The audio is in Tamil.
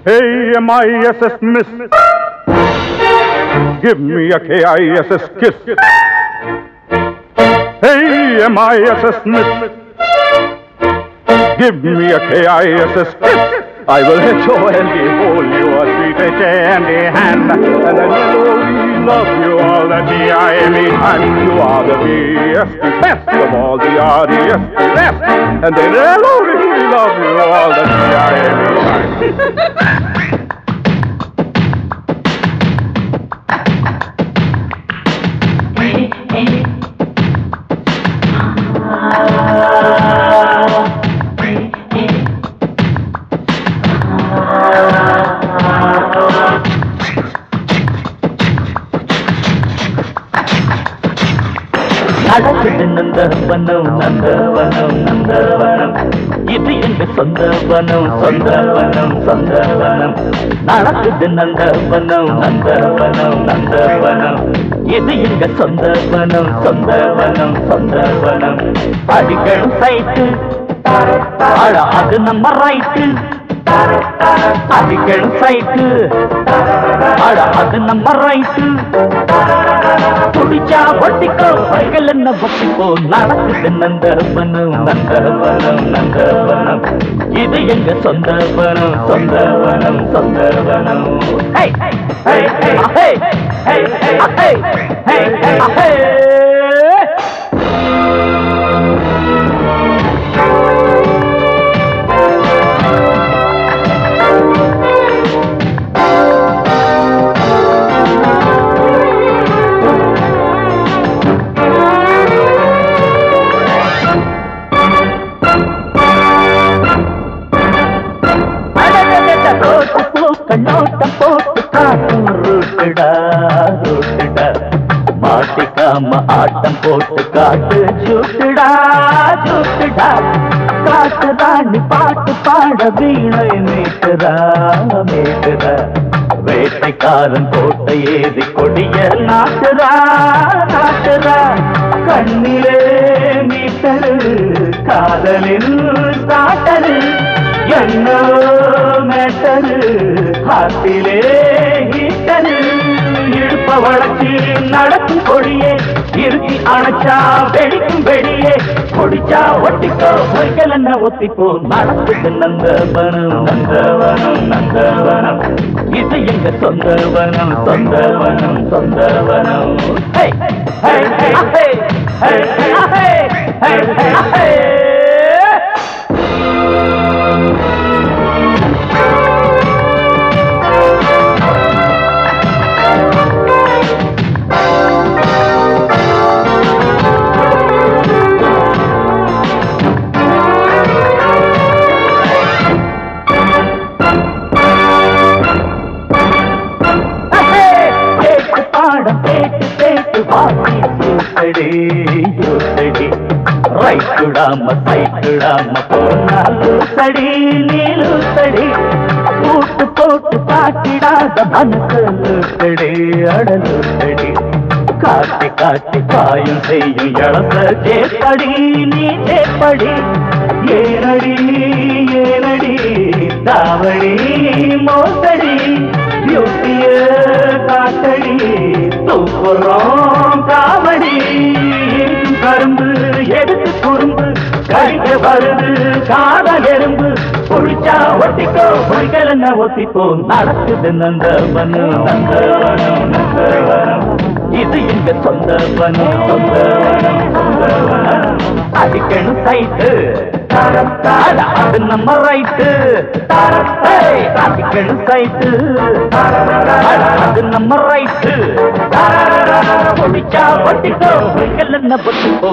Hey, M-I-S-S miss. Give me a K-I-S-S kiss. Hey, M-I-S-S miss. Give me a K-I-S-S kiss. I will hit you and hold you a sweet candy hand, and then melody love you all the D-I-M-E time. You are the best of all the R-D-S best, and then melody love you all the D-I-M-E time. நடக்குது நந்தவனம் நந்தவனம் நந்தவனம் இது எங்க சொந்தவனம் சொந்தவனம் சொந்தவனம் நடக்குது நந்தவனம் நந்தவனம் நந்தவனம் இது எங்க சொந்தவனம் சொந்தவனம் சொந்தவனம் அடிக்கணும் சைட்டு அட அது நம்ம ரைட்டு அடிக்கணும் சைட்டு அட அது நம்ம ரைட்டு துடிச்சா ஒட்டிக்கோ பைகள் என்ன ஒட்டிக்கோ நடக்குது நந்தவனம் நந்தவனம் நந்தவனம் இது எங்க சொந்தவனம் சொந்தவனம் சொந்தவனம் ஹே ஹே ஹே ஹே ஹே ஹே ஹே கண்ணோட்டம் போட்டு காட்டும் ரூட்டுடா ரூட்டுடா மாட்டிக்காம ஆட்டம் போட்டு காட்டு சூட்டுடா சூட்டுடா காட்டு ராணி பாட்டு பாட வீணை மீட்டுறா மீட்டுறா வேட்டைக்காரன் கோட்டை ஏறி கொடிய நாட்டுறா நாட்டுறா கண்ணிலே மீட்டரு காதலில் சாட்டரு என்னோ மேட்டரு காத்திலே ஹீட்டரு இடுப்ப வளர்ச்சி நடக்கும் கொடியே இருத்தி அணைச்சா வெடிக்கும் வெடியே கொடிச்சா ஒட்டிக்கோ பொய்கள் என்ன ஒத்திப்போ நடக்குது நந்தவனம் நந்தவனம் நந்தவனம் இது எங்க சொந்தவனம் சொந்தவனம் சொந்தவனம் ஹே ஹே ஹே ஹே ஹே ஹே ஹே ஹே ஹே ரைட்டுடாம சைட்டுடாம போனாலூசடி நீலூசடி கூட்டு போட்டு காட்டிடாத மனசூசடி அடலூசடி காட்டி காட்டி காயம் செய்யும் இழந்த சேப்படி நீ சேப்படி ஏனடி ஏனடி தாவடி மோசடி யூட்டிய காட்டடி தூக்குறோம் காவடி கரும்பு எடுத்து குறும்பு கழிக்க வருது காதல் எறும்பு குளிச்சா ஒட்டிக்கோ பொய்கள் என்ன ஒத்திப்போ நடக்குது நந்தவனம் நந்தவனம் நந்தவனம் இது எங்க சொந்தவனம் சொந்தவனம் சொந்தவனம் அடிக்கணும் சைட்டு அது நம்ம ரைட்டு அடிக்கணும் சைட்டு அது நம்ம ரைட்டு பொடிச்சா ஒட்டிக்கோ பொய்கள் என்ன ஒத்திப்போ